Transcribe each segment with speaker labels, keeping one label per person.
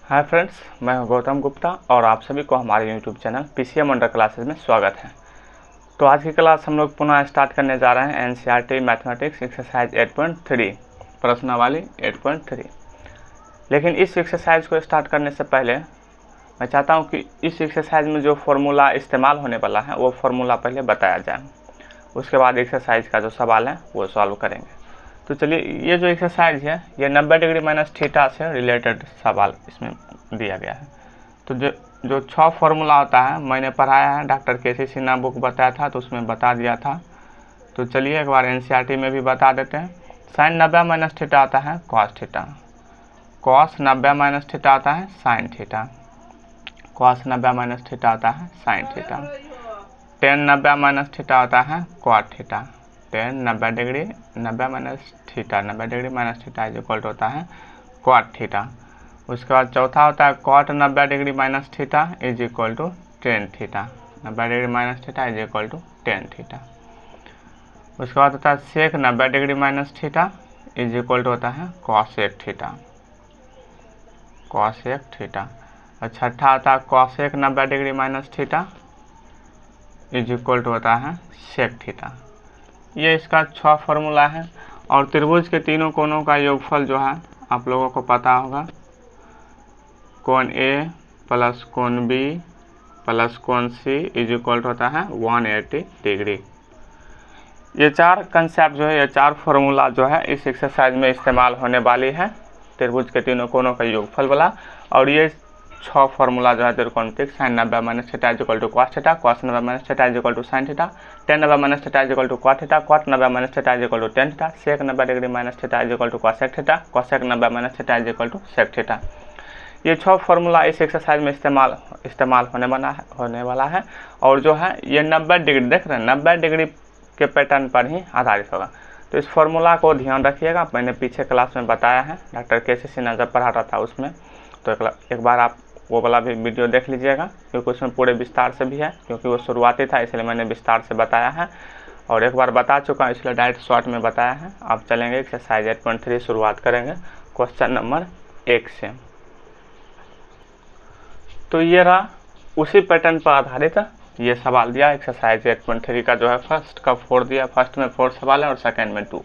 Speaker 1: Hi friends, मैं हूं गौतम गुप्ता और आप सभी को हमारे YouTube channel PCM under classes में स्वागत है। तो आज की क्लास हम लोग पुनः स्टार्ट करने जा रहे हैं एनसीईआरटी मैथमेटिक्स एक्सरसाइज 8.3 प्रश्नावली 8.3। लेकिन इस एक्सरसाइज को स्टार्ट करने से पहले मैं चाहता हूं कि इस एक्सरसाइज में जो फॉर्मूला इस्तेमाल होने वाला है वो फॉर्मूला पहले बताया जाए, उसके बाद एक्सरसाइज का जो सवाल है वो सॉल्व करेंगे। तो चलिए, ये जो एक्सरसाइज है ये 90 डिग्री माइनस थीटा से रिलेटेड सवाल इसमें दिया गया है। तो जो 6 फार्मूला होता है मैंने पढ़ाया है, डॉक्टर केसी सिन्हा बुक बताया था तो उसमें बता दिया था। तो चलिए एक बार एनसीईआरटी में भी बता देते हैं। साइन 90 माइनस थीटा आता है cos theta, cos 90 minus theta आता है sine theta, cos 90 minus theta आता है sine theta, tan 90 minus theta आता है cot theta, tan 90 degree 90 minus theta 90 degree minus theta is equal to होता है कॉट थीटा। उसके बाद चौथा होता है cot 90 degree minus theta is equal to tan theta, 90 degree minus theta is equal to tan theta. उसके बाद होता है sec 90 degree minus theta is equal to होता है कॉसेक थीटा, कॉसेक थीटा। और छठा होता है cosec 90 degree minus theta is equal to होता है सेक थीटा। ये इसका 6 फार्मूला है। और त्रिभुज के तीनों कोणों का योगफल जो है आप लोगों को पता होगा, कोण ए प्लस कोण बी प्लस कोण सी इज इक्वल टू होता है 180 डिग्री। ये 4 कंसेप्ट जो है, ये 4 फार्मूला जो है इस एक्सरसाइज में इस्तेमाल होने वाली है, त्रिभुज के तीनों कोणों का योगफल वाला। और ये 6 फार्मूला जो है त्रिकोणमिति sine 90 minus theta is equal to cos theta, cos 90 minus theta is equal to sine theta, tan 90 minus theta is equal to cot theta, cot 90 minus theta is equal to tan theta, sec 90 degree minus theta is equal to cosec theta, cosec 90 minus theta is equal to sec theta. ये 6 formula इस exercise में इस्तेमाल होने वाला है। और जो है ये 90 डिग्री देख रहे हैं, 90 डिग्री के पैटर्न पर ही आधारित होगा। तो इस फार्मूला को ध्यान रखिएगा, मैंने पीछे क्लास में बताया है, डॉक्टर केसी सिन्हा जब पढ़ा रहा था उसमें। तो एक बार आप वो वाला भी वीडियो देख लीजिएगा, क्योंकि उसमें पूरे विस्तार से भी है, क्योंकि वो शुरुआती था इसलिए मैंने विस्तार से बताया है। और एक बार बता चुका हूँ इसलिए डायरेक्ट शॉर्ट में बताया है। अब चलेंगे एक्सरसाइज 8.3 शुरुआत करेंगे क्वेश्चन नंबर 1 से। तो ये रहा, उसी पैटर्न पर आधारित ये सवाल दिया एक्सरसाइज 8.3 का जो है फर्स्ट का 4 दिया, फर्स्ट में 4 सवाल है और सेकेंड में 2।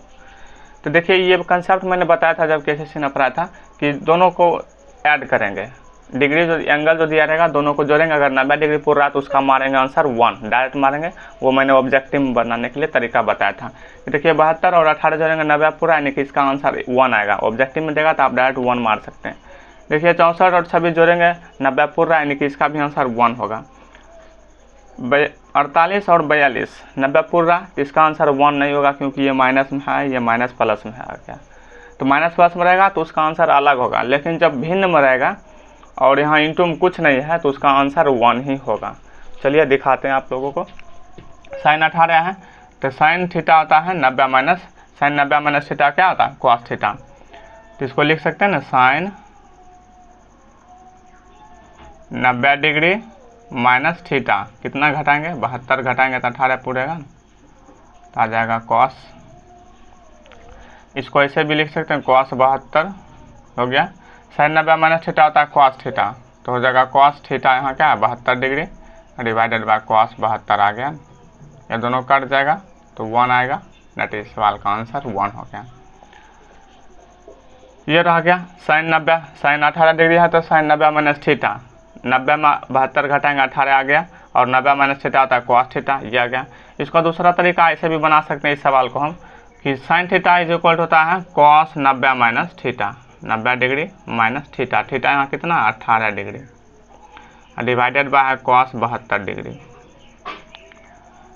Speaker 1: तो देखिए ये कंसेप्ट मैंने बताया था जब केसी सिन्हा पढ़ाया था कि दोनों को ऐड करेंगे, डिग्री जो एंगल जो दिया रहेगा दोनों को जोड़ेंगे। अगर 90 डिग्री पूरा रहा तो उसका मारेंगे आंसर 1, डायरेक्ट मारेंगे। वो मैंने ऑब्जेक्टिव बनाने के लिए तरीका बताया था। देखिए 72 और 18 जोड़ेंगे 90 पूरा, यानी कि इसका आंसर 1 आएगा। ऑब्जेक्टिव में देगा तो आप डायरेक्ट 1 मार सकते हैं। देखिए 64 और 26 जोड़ेंगे 90 पूरा, यानी कि इसका भी आंसर 1 होगा। 48 और 42 90 पूरा, इसका आंसर 1 नहीं होगा, क्योंकि ये माइनस में है, ये माइनस प्लस में है। क्या तो माइनस प्लस में रहेगा तो उसका आंसर अलग होगा। लेकिन जब भिन्न में रहेगा और यहाँ इंटू में कुछ नहीं है तो उसका आंसर 1 ही होगा। चलिए दिखाते हैं आप लोगों को। साइन 18 है तो साइन थीटा होता है 90 माइनस, साइन 90 माइनस थीटा क्या होता है कॉस थीटा। तो इसको लिख सकते हैं ना, साइन 90 डिग्री माइनस थीटा, कितना घटाएंगे 72 घटाएंगे तो 18 पूरेगा, तो आ जाएगा कॉस। इसको ऐसे भी लिख सकते हैं कॉस 72 हो गया। साइन 90 माइनस थीटा होता है कॉस थीटा, तो हो जाएगा कॉस थीटा यहाँ क्या है 72 डिग्री डिवाइडेड बाय कॉस 72 आ गया। ये दोनों कट जाएगा तो 1 आएगा, दैट इज सवाल का आंसर 1 हो गया। ये रह गया साइन 90, साइन 18 डिग्री है तो साइन 90 माइनस थीटा, 90 में 72 घटाएंगे 18 आ गया, और 90 माइनस थीटा होता है कॉस थीटा, ये आ गया। इसका दूसरा तरीका ऐसे भी बना सकते हैं इस सवाल को हम, कि साइन थीटा इज इक्वल होता है cos 90 minus theta, 90 degree minus theta, theta यहाँ कितना 18 डिग्री डिवाइडेड बाय है कॉस 72 डिग्री।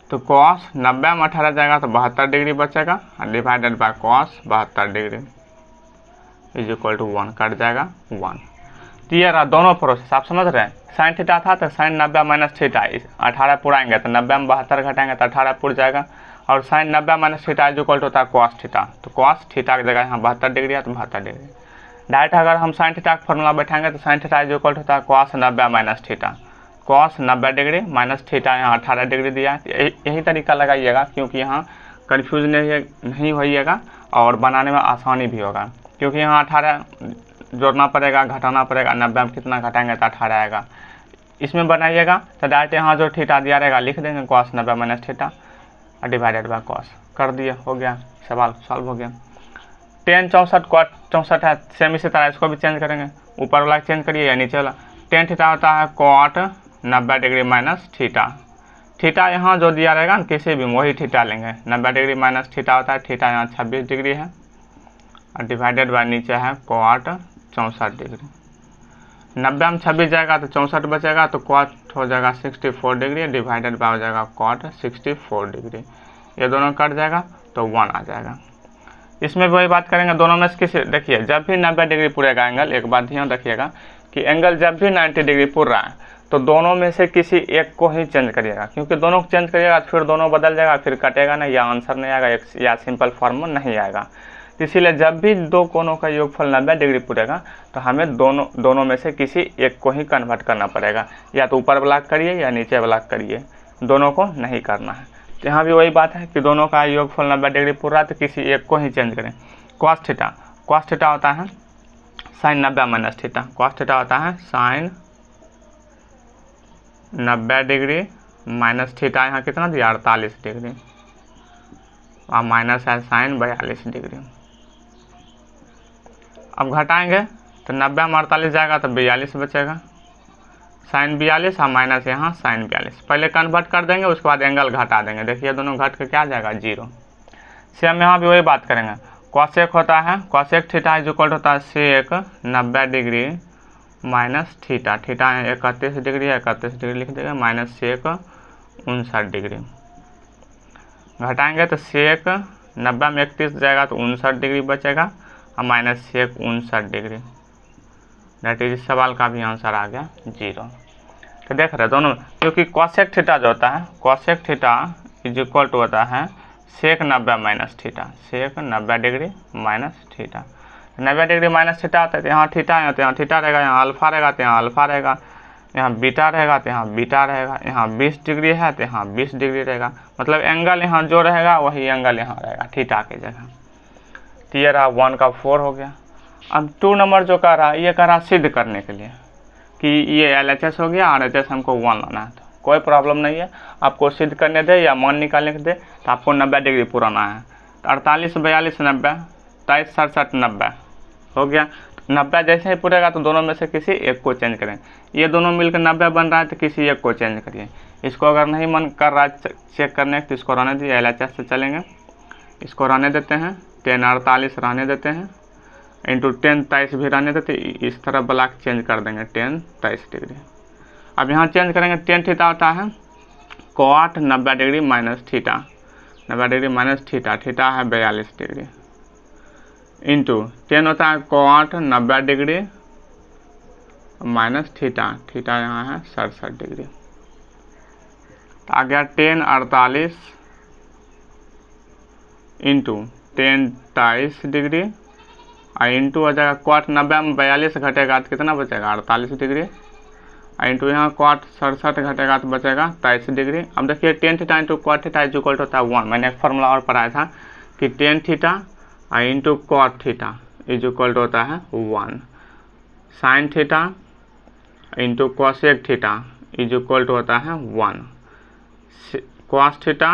Speaker 1: तो कॉस 90 में 18 जाएगा तो 72 डिग्री बचेगा, divided by cos 72 degree is equal to 1, cut जाएगा 1। तो ये रहा दोनों प्रोसेस, आप समझ रहे हैं। साइन थीटा था तो साइन 90 माइनस थीटा 18 पुराएंगे तो 90 में 72 घटाएंगे तो 18 पुर जाएगा। और sine 90 minus theta is equal to होता है कॉस थीटा, तो कॉस थीटा की जगह यहाँ 72 डिग्री है तो 72 डिग्री। डायरेक्ट अगर हम साइन थीटा का फॉर्मूला बैठाएंगे तो साइन थीटा इज इक्वल होता है cos 90 minus theta, cos 90 degree minus theta यहाँ 18 डिग्री दिया है। यही तरीका लगाइएगा, क्योंकि यहाँ कन्फ्यूज नहीं होइएगा और बनाने में आसानी भी होगा। क्योंकि यहाँ 18 जोड़ना पड़ेगा, घटाना पड़ेगा। 90 में कितना घटाएंगे तो 18 आएगा। इसमें बनाइएगा तो डायरेक्ट यहाँ जो थीटा दिया रहेगा लिख देंगे cos 90 minus theta divided by cos, कर दिए, हो गया, सवाल सॉल्व हो गया। tan 64 cot 64 है, सेम इसी तरह इसको भी चेंज करेंगे, ऊपर वाला चेंज करिए या नीचे वाला। tan थीटा होता है cot 90 degree minus theta. Theta यहाँ जो दिया रहेगा ना किसी भी वही थीटा लेंगे। 90 डिग्री माइनस थीटा होता है, थीटा यहाँ 26 डिग्री है और डिवाइडेड बाय नीचे है cot 64 डिग्री। 90 में 26 जाएगा तो 64 बचेगा, तो cot हो जाएगा 64 डिग्री डिवाइडेड बाय हो जाएगा cot 64 डिग्री। ये दोनों कट जाएगा तो 1 आ जाएगा। इसमें वही बात करेंगे, दोनों में से किसी, देखिए जब भी 90 डिग्री पूरेगा एंगल, एक बात ध्यान रखिएगा कि एंगल जब भी 90 डिग्री पूर रहा है तो दोनों में से किसी एक को ही चेंज करिएगा, क्योंकि दोनों को चेंज करिएगा फिर दोनों बदल जाएगा, फिर कटेगा नहीं, या आंसर नहीं आएगा, या सिंपल फॉर्म नहीं आएगा। इसीलिए जब भी दो कोणों का योगफल 90 डिग्री पूरेगा तो हमें दोनों में से किसी एक को ही कन्वर्ट करना पड़ेगा, या तो ऊपर वाला करिए या नीचे वाला करिए, दोनों को नहीं करना है। तो यहाँ भी वही बात है कि दोनों का योगफल 90 डिग्री पूर रहा है तो किसी एक को ही चेंज करें। cos थीटा होता है sin 90 minus theta. cos theta होता है sin 90 डिग्री माइनस थीटा, यहाँ कितना दिया 48 डिग्री, और माइनस है sin 42 डिग्री। अब घटाएंगे तो 90 में 48 जाएगा तो 42 बचेगा, sin 42 और माइनस यहाँ sin 42। पहले कन्वर्ट कर देंगे, उसके बाद एंगल घटा देंगे, देखिए दोनों घट के क्या आ जाएगा 0। सेम यहाँ भी वही बात करेंगे। cosec होता है cosec थीटा इज इक्वल होता है sec 90 degree minus theta. Theta है 31 डिग्री, 31 डिग्री लिख देगा, माइनस sec 59 डिग्री। घटाएंगे तो sec 90 में 31 जाएगा तो 59 डिग्री बचेगा, और minus sec 59 degree. That is सवाल का भी आंसर आ गया 0। तो देख रहे दोनों, क्योंकि cosec थीटा जो होता है cosec theta is equal to होता है sec 90 minus theta, sec 90 degree minus theta. 90 degree minus theta होता है तो यहाँ थीटा है तो यहाँ थीटा रहेगा, यहाँ अल्फा रहेगा तो यहाँ अल्फा रहेगा, यहाँ बीटा रहेगा तो यहाँ बीटा रहेगा, यहाँ 20 डिग्री है तो यहाँ 20 डिग्री रहेगा, मतलब एंगल यहाँ जो रहेगा वही एंगल यहाँ रहेगा थीटा की जगह। तो ये रहा 1 का 4 हो गया। अब 2 नंबर जो कर रहा है ये कर रहा सिद्ध करने के लिए कि ये LHS हो गया, RHS हमको 1 लाना है, तो कोई प्रॉब्लम नहीं है, आपको सिद्ध करने दे या मान निकालने के दे, तो आपको 90 डिग्री पुराना है। तो 48 42 90 23 67 90 हो गया। 90 जैसे ही पूरेगा तो दोनों में से किसी एक को चेंज करें। ये दोनों मिलकर 90 बन रहा है तो किसी एक को चेंज करिए। इसको अगर नहीं मन कर रहा है चेक करने तो इसको रहने दीजिए, LHS से चलेंगे, इसको रहने देते हैं, 10 48 रहने देते हैं, इंटू 10 23 भी रहने देते, इस तरह ब्लॉक चेंज कर देंगे 10 23 डिग्री। अब यहाँ चेंज करेंगे, tan थीटा होता है cot 90 degree minus theta, 90 degree minus theta, theta है 42 डिग्री, इंटू 10 होता है cot 90 degree minus theta, theta यहाँ है 67 डिग्री। तो आ गया 10 48 इंटू 10 23 डिग्री, और इंटू हो जाएगा cot 90 में 42 घटेगा तो कितना बचेगा 48 डिग्री, इंटू यहाँ cot 67 घटेगा तो बचेगा 23 डिग्री। अब देखिए tan theta into cot theta is equal होता है 1। मैंने एक फार्मूला और पढ़ाया था कि tan theta into cot theta is equal होता है 1, sin theta into cosec theta is equal होता है 1, cos theta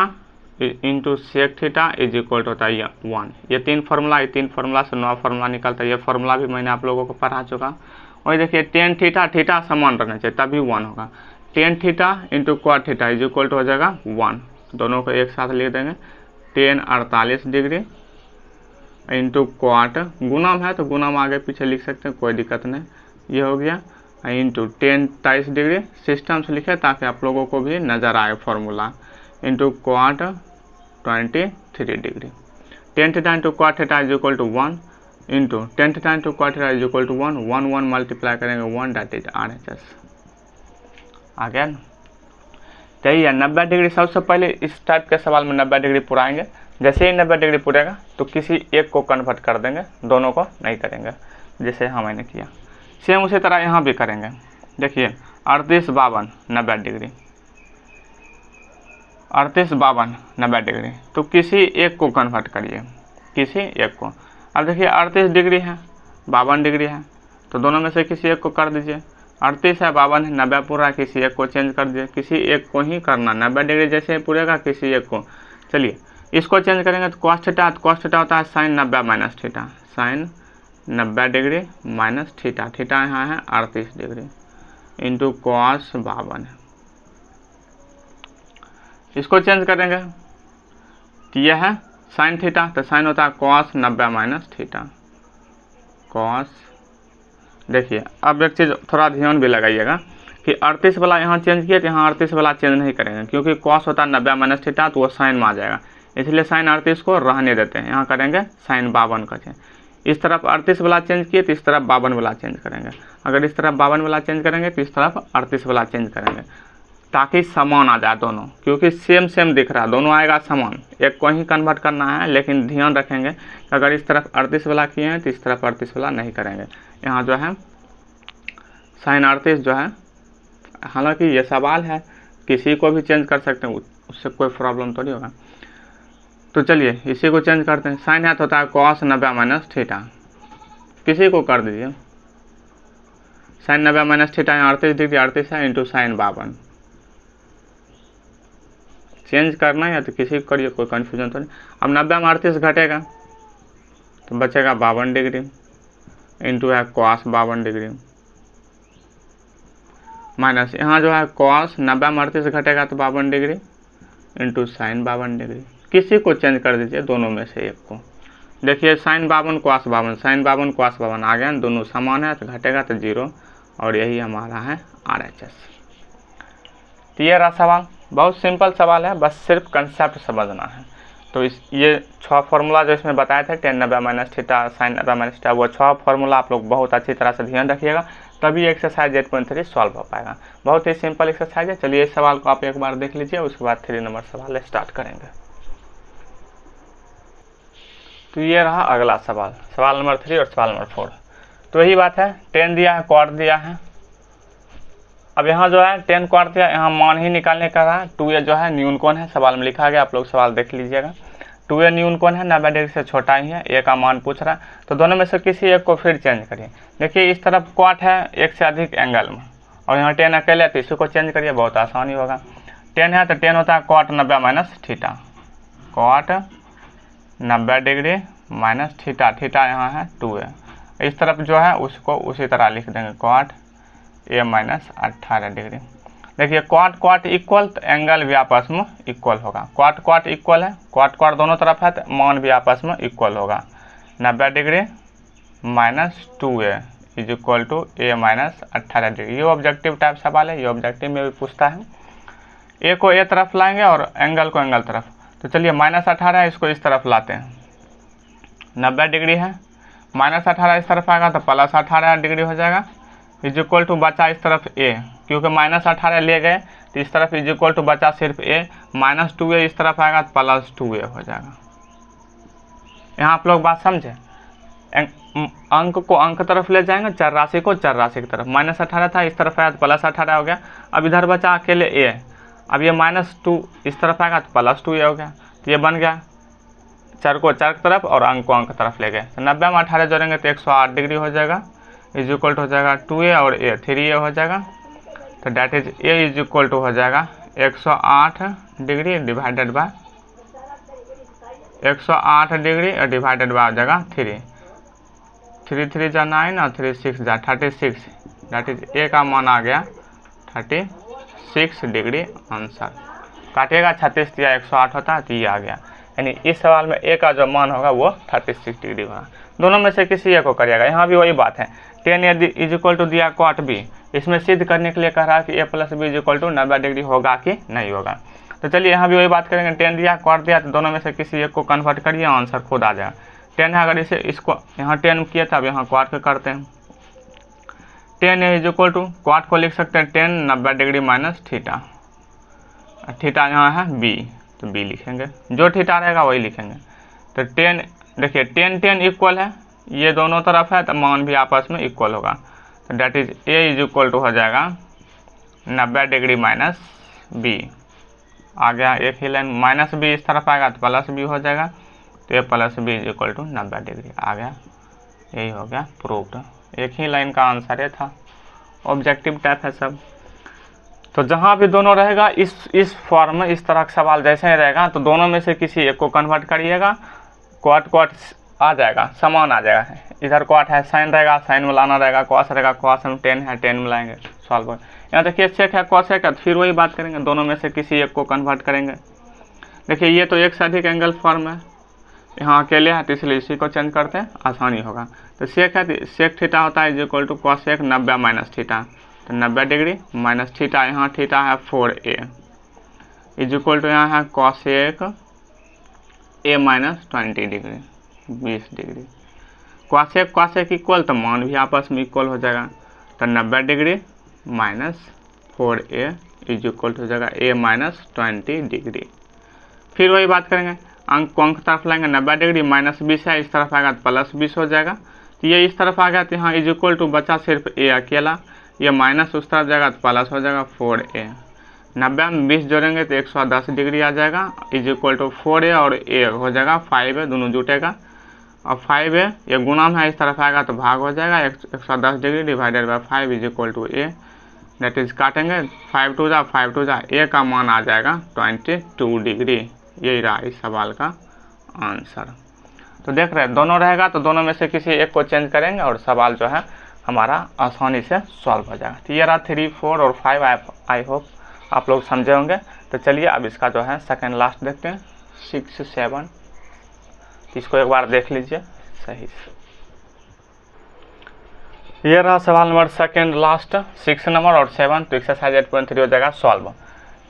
Speaker 1: into sec theta is equal होता है 1। ये 3 फार्मूला, ये 3 फार्मूला से 9 फार्मूला निकलता है। ये फार्मूला भी मैंने आप लोगों को पढ़ा चुका। वही देखिए tan थीटा, थीटा समान रहना चाहिए तभी 1 होगा। tan theta into cot theta is equal हो जाएगा 1, दोनों को एक साथ लिख देंगे, tan 48 डिग्री इंटू cot, गुणम है तो गुणम आगे पीछे लिख सकते हैं, कोई दिक्कत नहीं, ये हो गया, इंटू tan 23 डिग्री, सिस्टम से लिखे ताकि आप लोगों को भी नज़र आए formula, into cot 23 degree. tan theta into cot theta is equal to 1 into tan theta into cot theta is equal to 1, 1 1 multiply करेंगे 1, दैट इज RHS। आ गया ना। तो ये 90 डिग्री, सबसे पहले इस टाइप के सवाल में 90 डिग्री पुराएंगे, जैसे ही 90 डिग्री पूरेगा तो किसी एक को कन्वर्ट कर देंगे, दोनों को नहीं करेंगे, जैसे हाँ मैंने किया। सेम उसी तरह यहाँ भी करेंगे। देखिए 38 52 90 डिग्री, 38 52 90 डिग्री, तो किसी एक को कन्वर्ट करिए, किसी एक को। अब देखिए 38 डिग्री है, 52 डिग्री है, तो दोनों में से किसी एक को कर दीजिए। 38 है, 52 है, 90 पूरा, किसी एक को चेंज कर दीजिए, किसी एक को ही करना, 90 डिग्री जैसे पूरेगा किसी एक को। चलिए इसको चेंज करेंगे तो कॉस थीटा, तो कॉस थीटा होता है sine 90 minus theta, sine 90 degree minus theta, theta यहाँ है 38 डिग्री इंटू कॉस 52 है। इसको चेंज करेंगे तो यह है साइन थीटा, तो साइन होता है कॉस 90 माइनस थीटा, कॉस। देखिए अब एक चीज़ थोड़ा ध्यान भी लगाइएगा कि 38 वाला यहाँ चेंज किया तो यहाँ 38 वाला चेंज नहीं करेंगे, क्योंकि कॉस होता है 90 माइनस थीटा, तो वो साइन में आ जाएगा, इसलिए साइन 38 को रहने देते हैं, यहाँ करेंगे साइन 52 का चेंज। इस तरफ 38 वाला चेंज किए तो इस तरफ 52 वाला चेंज करेंगे, अगर इस तरफ 52 वाला चेंज करेंगे तो इस तरफ 38 वाला चेंज करेंगे, ताकि समान आ जाए दोनों, क्योंकि सेम सेम दिख रहा है, दोनों आएगा समान, एक को ही कन्वर्ट करना है। लेकिन ध्यान रखेंगे कि अगर इस तरफ 38 वाला किए हैं तो इस तरफ 38 वाला नहीं करेंगे। यहाँ जो है साइन 38 जो है, हालांकि ये सवाल है, किसी को भी चेंज कर सकते हैं, उससे कोई प्रॉब्लम तो नहीं होगा। तो चलिए इसी को चेंज करते हैं, साइन है तो होता है कॉस 90 माइनस थीटा, किसी को कर दीजिए, साइन 90 माइनस थीटा यहाँ 38 डिग्री 38 है इंटू साइन 52, चेंज करना है तो किसी को करिए, कोई कन्फ्यूजन तो नहीं। अब 90 में 38 घटेगा तो बचेगा 52 डिग्री इंटू है कॉस 52 डिग्री, माइनस यहाँ जो है कॉस 90 में 38 घटेगा तो 52 डिग्री इंटू साइन 52 डिग्री, किसी को चेंज कर दीजिए, दोनों में से एक को। देखिए साइन 52 कॉस 52, साइन 52 कॉस 52 आ गया, दोनों समान है तो घटेगा तो 0, और यही हमारा है RHS। तो ये रहा सवाल, बहुत सिंपल सवाल है, बस सिर्फ कंसेप्ट समझना है। तो ये 6 फार्मूला जो इसमें बताए थे, tan 90 minus theta, sine 90 minus theta, वो 6 फार्मूला आप लोग बहुत अच्छी तरह से ध्यान रखिएगा, तभी एक्सरसाइज 8.3 सॉल्व हो पाएगा। बहुत ही सिंपल एक्सरसाइज है। चलिए इस सवाल को आप एक बार देख लीजिए, उसके बाद 3 नंबर सवाल स्टार्ट करेंगे। तो ये रहा अगला सवाल, सवाल नंबर 3 और सवाल नंबर 4। तो यही बात है, 10 दिया है, क्वार्ट दिया है। अब यहाँ जो है 10 क्वार्ट दिया, यहाँ मान ही निकालने का रहा। 2a जो है न्यून कोण है, सवाल में लिखा गया, आप लोग सवाल देख लीजिएगा। 2a न्यून कोण है, 90 डिग्री से छोटा ही है, a का मान पूछ रहा है, तो दोनों में से किसी एक को फिर चेंज करिए। देखिए इस तरफ क्वार्ट है एक से अधिक एंगल में, और यहाँ 10 अकेले है, तो इसी को चेंज करिए, बहुत आसानी होगा। 10 है तो 10 होता है cot 90 minus theta, cot 90 degree minus theta, theta यहाँ है 2a। इस तरफ जो है उसको उसी तरह लिख देंगे, क्वार्ट a माइनस 18 डिग्री। देखिए क्वार्ट क्वार्ट इक्वल, तो एंगल भी आपस में इक्वल होगा, क्वार्ट क्वार्ट इक्वल है, क्वार्ट क्वार्ट दोनों तरफ है, तो मान भी आपस में इक्वल होगा। 90 degree minus 2a is equal to a minus 18 degree. ये ऑब्जेक्टिव टाइप सवाल है, ये ऑब्जेक्टिव में भी पूछता है। a को a तरफ लाएंगे और एंगल को एंगल तरफ, तो चलिए माइनस 18 इसको इस तरफ लाते हैं, 90 डिग्री है, माइनस 18 इस तरफ आएगा तो प्लस 18 डिग्री हो जाएगा, इज इक्वल टू बचा इस तरफ a, क्योंकि माइनस 18 ले गए तो इस तरफ इज इक्वल टू बचा सिर्फ a, माइनस 2a इस तरफ आएगा तो प्लस 2a हो जाएगा। यहाँ आप लोग बात समझे, अंक को अंक तरफ ले जाएंगे, चर राशि को चर राशि की तरफ। माइनस 18 था, इस तरफ आया तो प्लस 18 हो गया। अब इधर बचा अकेले a, अब ये माइनस 2 इस तरफ आएगा तो प्लस 2a हो गया, तो ये बन गया चर को चर की तरफ और अंक को अंक तरफ ले गए। तो 90 में 18 जोड़ेंगे तो 108 डिग्री हो जाएगा, इज इक्वल टू हो जाएगा 2a और a 3a हो जाएगा, तो that is a is equal to हो जाएगा 108 डिग्री डिवाइडेड बाय 108 डिग्री और डिवाइडेड बाय हो जाएगा 3, 3 3 जा 9 और 3 6 जा 36, डैट इज a का मान आ गया 36 डिग्री आंसर। काटिएगा 36 या 108 होता है तो ये आ गया, यानी इस सवाल में a का जो मान होगा वो 36 डिग्री होगा। दोनों में से किसी एक को करिएगा। यहाँ भी वही बात है, 10 यदि इज इक्वल टू दिया क्वाट b, इसमें सिद्ध करने के लिए कह रहा है कि a plus B is equal to 90 degree होगा कि नहीं होगा। तो चलिए यहाँ भी वही बात करेंगे, 10 दिया क्वाट दिया, तो दोनों में से किसी एक को कन्वर्ट करिए, आंसर खुद आ जाएगा। 10 है, अगर इसे इसको यहाँ 10 किया था, अब यहाँ क्वाट का करते हैं। 10 इज इक्वल टू क्वाट को लिख सकते हैं 10 90 डिग्री माइनस थीटा, थीटा यहाँ है b, तो b लिखेंगे, जो थीटा रहेगा वही लिखेंगे। तो 10 देखिए 10 10 इक्वल है, ये दोनों तरफ है तो मान भी आपस में इक्वल होगा, तो that is a is equal to हो जाएगा 90 डिग्री माइनस b, आ गया एक ही लाइन, माइनस b इस तरफ आएगा तो प्लस b हो जाएगा, तो A plus B is equal to 90 degree आ गया। यही हो गया प्रूव्ड। एक ही लाइन का आंसर ये था, ऑब्जेक्टिव टाइप है सब। तो जहाँ भी दोनों रहेगा इस फॉर्म में, इस तरह का सवाल जैसे ही रहेगा तो दोनों में से किसी एक को कन्वर्ट करिएगा, क्वाट क्वाट आ जाएगा, समान आ जाएगा। इधर क्वाट है साइन रहेगा, साइन में लाना रहेगा, कॉस रहेगा, कॉस में टेन है, टेन में लाएंगे, सॉल्व हो। यहाँ देखिए सेक है, कॉसेक है, तो फिर वही बात करेंगे, दोनों में से किसी एक को कन्वर्ट करेंगे। देखिए ये तो एक से अधिक एंगल फॉर्म है, यहाँ अकेले है तो इसलिए इसी को चेंज करते हैं, आसानी होगा। तो सेक है तो सेक थीटा होता है is equal to cosec 90 minus theta, तो 90 डिग्री माइनस थीटा, यहाँ थीटा है 4a इज इक्वल टू यहाँ है cosec a minus 20 degree 20 degree. Cosec cosec equal तो मान भी आपस में इक्वल हो जाएगा, तो 90 degree minus 4a is equal to हो जाएगा a माइनस 20 डिग्री। फिर वही बात करेंगे, अंक को अंक तरफ लाएंगे, 90 डिग्री माइनस 20 है, इस तरफ आएगा तो प्लस 20 हो जाएगा। तो ये इस तरफ आ गया तो यहाँ इज इक्वल टू बचा सिर्फ a अकेला, ये माइनस उस तरफ जाएगा तो प्लस हो जाएगा 4a। 90 में 20 जोड़ेंगे तो 110 डिग्री आ जाएगा इज इक्वल टू 4a और a हो जाएगा 5a, दोनों जुटेगा और 5a ये गुणा में है, इस तरफ आएगा तो भाग हो जाएगा, 110 degree divided by 5 is equal to a, that is काटेंगे 5 टू जा a का मान आ जाएगा 22 डिग्री। यही रहा इस सवाल का आंसर। तो देख रहे हैं दोनों रहेगा तो दोनों में से किसी एक को चेंज करेंगे और सवाल जो है हमारा आसानी से सॉल्व हो जाएगा। तो ये रहा 3, 4 और 5, आई होप आप लोग समझे होंगे। तो चलिए अब इसका जो है सेकंड लास्ट देखते हैं, 6, 7। इसको एक बार देख लीजिए सही से। ये रहा सवाल नंबर सेकंड लास्ट, 6 नंबर और 7। तो एक्सरसाइज 8.3 हो जाएगा सॉल्व।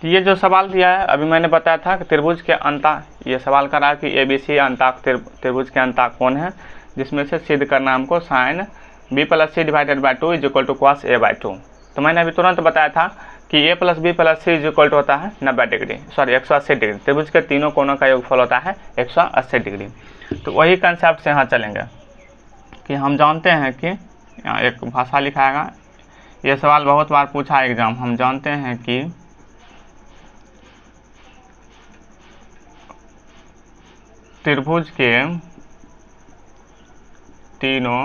Speaker 1: तो ये जो सवाल दिया है अभी मैंने बताया था कि त्रिभुज के अंता, ये सवाल कर रहा है कि ABC अंताक त्रिभुज के अंताक कौन है, जिसमें से सिद्ध करना हमको sine b plus C divided by 2 is equal to cos a by 2। तो मैंने अभी तुरंत बताया था कि a plus B plus C is equal to होता है 90 डिग्री, सॉरी 180 डिग्री। त्रिभुज के तीनों कोनों का योगफल होता है 180 डिग्री। तो वही कंसेप्ट से यहाँ चलेंगे कि हम जानते हैं कि यहाँ एक भाषा लिखाएगा, ये सवाल बहुत बार पूछा एग्जाम। हम जानते हैं कि त्रिभुज के तीनों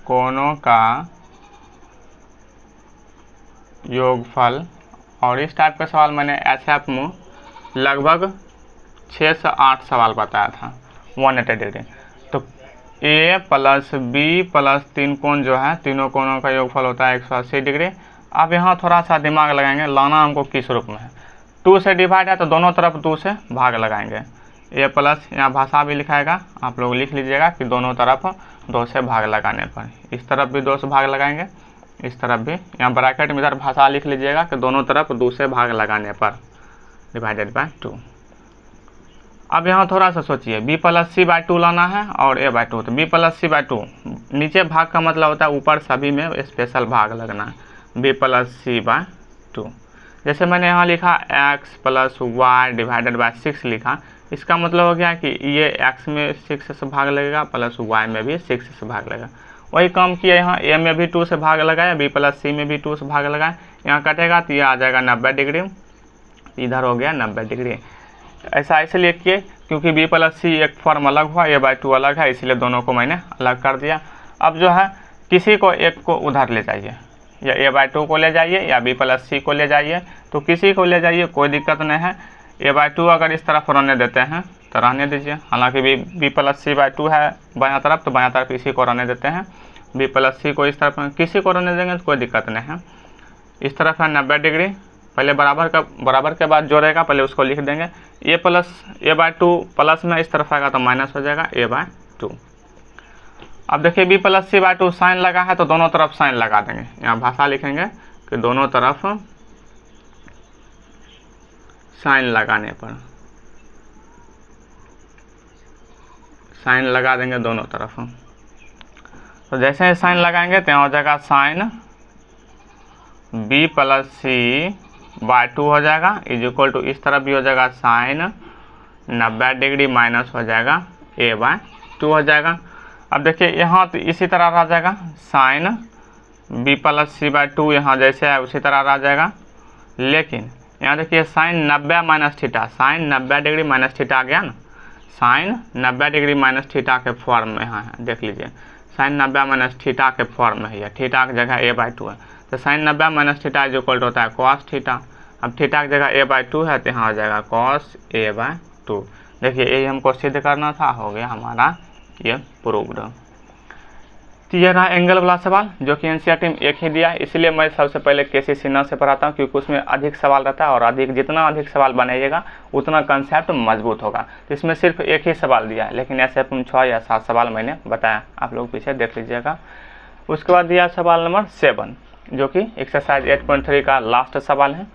Speaker 1: कोनों का योगफल, और इस टाइप का सवाल मैंने एसएफ में लगभग 6 से 8 सवाल बताया था 180 डिग्री। तो a प्लस बी प्लस 3 कोण जो है, तीनों कोनों का योगफल होता है 180 डिग्री। अब यहाँ थोड़ा सा दिमाग लगाएंगे, लाना हमको किस रूप में है, 2 से डिवाइड है तो दोनों तरफ 2 से भाग लगाएंगे। a प्लस, यहाँ भाषा भी लिखाएगा, आप लोग लिख लीजिएगा कि दोनों तरफ 2 से भाग लगाने पर, इस तरफ भी 2 से भाग लगाएंगे, इस तरफ भी, यहाँ ब्रैकेट में इधर भाषा लिख लीजिएगा कि दोनों तरफ 2 से भाग लगाने पर डिवाइडेड बाय 2। अब यहाँ थोड़ा सा सोचिए, b प्लस सी बाई 2 लाना है और a बाई 2। तो b प्लस सी बाई 2, नीचे भाग का मतलब होता है ऊपर सभी में स्पेशल भाग लगना है, b प्लस सी बाई 2। जैसे मैंने यहाँ लिखा x plus Y divided by 6 लिखा, इसका मतलब हो गया कि ये x में 6 से भाग लगेगा प्लस y में भी 6 से भाग लगेगा। वही काम किया, यहाँ a में भी 2 से भाग लगाया, b प्लस सी में भी 2 से भाग लगाया, यहाँ कटेगा तो ये आ जाएगा 90 डिग्री, इधर हो गया 90 डिग्री। ऐसा इसलिए किए क्योंकि b प्लस सी एक फॉर्म अलग हुआ, a बाई 2 अलग है, इसलिए दोनों को मैंने अलग कर दिया। अब जो है किसी को एक को उधर ले जाइए, या a बाई 2 को ले जाइए या b प्लस सी को ले जाइए, तो किसी को ले जाइए कोई दिक्कत नहीं है। a बाई 2 अगर इस तरफ रहने देते हैं तो रहने दीजिए, हालांकि b प्लस सी बाई 2 है बायां तरफ, तो बायां तरफ इसी को रहने देते हैं। b प्लस सी को इस तरफ, किसी को रहने देंगे तो कोई दिक्कत नहीं है। इस तरफ है 90 डिग्री, पहले बराबर के बाद जो रहेगा पहले उसको लिख देंगे। a plus a by 2 plus में इस तरफ आएगा तो माइनस हो जाएगा a बाई 2। अब देखिए b plus C by 2 sine लगा है तो दोनों तरफ साइन लगा देंगे, यहाँ भाषा लिखेंगे कि दोनों तरफ साइन लगाने पर, साइन लगा देंगे दोनों तरफ। तो जैसे ही साइन लगाएंगे तो यहाँ हो जाएगा sine b plus C by 2 हो जाएगा इज इक्वल टू, इस तरफ भी हो जाएगा साइन 90 डिग्री माइनस हो जाएगा a बाई 2 हो जाएगा। अब देखिए यहाँ तो इसी तरह रह जाएगा sine b plus C by 2, यहाँ जैसे है उसी तरह रह जाएगा, लेकिन यहाँ देखिए sine 90 minus theta, sine 90 degree minus theta आ गया ना, साइन 90 डिग्री माइनस थीटा के फॉर्म में यहाँ है, देख लीजिए साइन 90 माइनस थीटा के फॉर्म में है, थीटा की जगह a/2 है, तो साइन 90 माइनस थीटा जो इक्वल होता है कॉस थीटा। अब थीटा की जगह a/2 है तो यहाँ हो जाएगा कॉस a/2। देखिए यही हमको सिद्ध करना था, हो गया हमारा ये प्रूव्ड। तो ये रहा एंगल वाला सवाल जो कि एनसीईआरटी में एक ही दिया है, इसलिए मैं सबसे पहले केसी सिन्हा से पढ़ाता हूँ, क्योंकि उसमें अधिक सवाल रहता है और जितना अधिक सवाल बनाइएगा उतना कंसेप्ट मजबूत होगा। तो इसमें सिर्फ एक ही सवाल दिया है, लेकिन ऐसे 6 या 7 सवाल मैंने बताया, आप लोग पीछे देख लीजिएगा। उसके बाद दिया सवाल नंबर 7 जो कि एक्सरसाइज 8.3 का लास्ट सवाल है।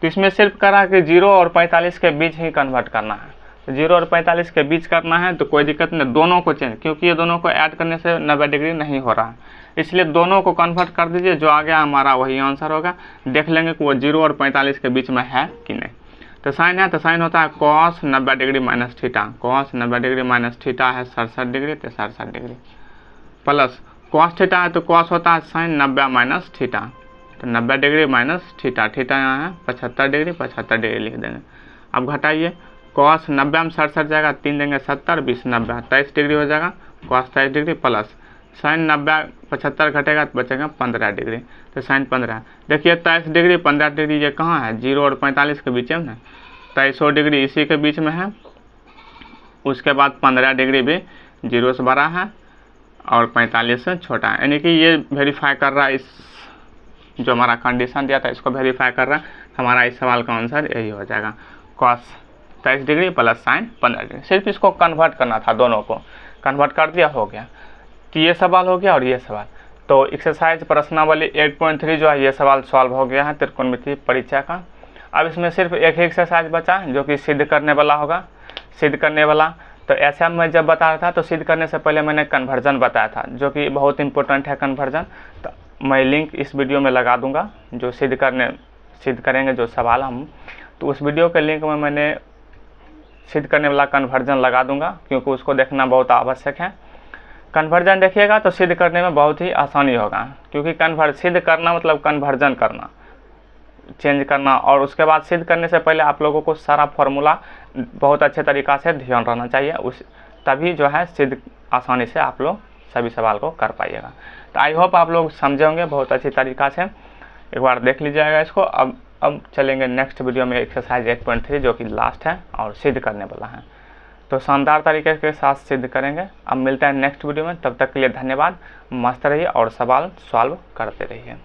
Speaker 1: तो इसमें सिर्फ करा कि 0 और 45 के बीच ही कन्वर्ट करना है, तो 0 और 45 के बीच करना है तो कोई दिक्कत नहीं, दोनों को चेंज, क्योंकि ये दोनों को ऐड करने से 90 डिग्री नहीं हो रहा है, इसलिए दोनों को कन्वर्ट कर दीजिए, जो आ गया हमारा वही आंसर होगा। देख लेंगे कि वो 0 और 45 के बीच में है कि नहीं। तो साइन है, तो साइन होता है cos 90 degree minus theta, cos 90 degree minus theta है 67 डिग्री, तो 67 डिग्री प्लस कॉस थीटा है तो कॉस होता है साइन 90 माइनस थीटा, तो 90 डिग्री माइनस थीटा, थीटा यहाँ है 75 डिग्री, 75 डिग्री लिख देंगे। अब घटाइए, कॉस 90 में 67 जाएगा, 3 देंगे 70, 20 90 23 डिग्री हो जाएगा, कॉस 23 डिग्री प्लस साइन 90 75 घटेगा तो बचेगा 15 डिग्री, तो साइन 15। देखिए 23 डिग्री 15 डिग्री ये कहाँ है, 0 और 45 के बीच में ना, 23 डिग्री इसी के बीच में है। उसके बाद 15 डिग्री भी 0 से बड़ा है और 45 से छोटा है, यानी कि ये वेरीफाई कर रहा है, इस जो हमारा कंडीशन दिया था इसको वेरीफाई कर रहा है। हमारा इस सवाल का आंसर यही हो जाएगा, cos 23 degree plus sign 15 degree. सिर्फ इसको कन्वर्ट करना था, दोनों को कन्वर्ट कर दिया, हो गया। तो ये सवाल हो गया और ये सवाल। तो एक्सरसाइज प्रश्नावली 8.3 जो है ये सवाल सॉल्व हो गया है त्रिकोणमितीय परिचय का। अब इसमें सिर्फ एक ही एक्सरसाइज बचा जो कि सिद्ध करने वाला होगा, सिद्ध करने वाला। तो ऐसा मैं जब बता रहा था तो सिद्ध करने से पहले मैंने कन्वर्जन बताया था, जो कि बहुत इंपॉर्टेंट है कन्वर्जन। तो मैं लिंक इस वीडियो में लगा दूंगा, जो सिद्ध करेंगे जो सवाल हम, तो उस वीडियो के लिंक में मैंने सिद्ध करने वाला कन्वर्जन लगा दूंगा, क्योंकि उसको देखना बहुत आवश्यक है। कन्वर्जन देखिएगा तो सिद्ध करने में बहुत ही आसानी होगा, क्योंकि सिद्ध करना मतलब कन्वर्जन करना, चेंज करना। और उसके बाद सिद्ध करने से पहले आप लोगों को सारा फॉर्मूला बहुत अच्छे तरीक़ा से ध्यान रहना चाहिए, तभी जो है सिद्ध आसानी से आप लोग सभी सवाल को कर पाइएगा। तो आई होप आप लोग समझे होंगे बहुत अच्छी तरीक़ा से, एक बार देख लीजिएगा इसको। अब चलेंगे नेक्स्ट वीडियो में एक्सरसाइज 8.3 जो कि लास्ट है और सिद्ध करने वाला है, तो शानदार तरीके के साथ सिद्ध करेंगे। अब मिलते हैं नेक्स्ट वीडियो में, तब तक के लिए धन्यवाद, मस्त रहिए और सवाल सॉल्व करते रहिए।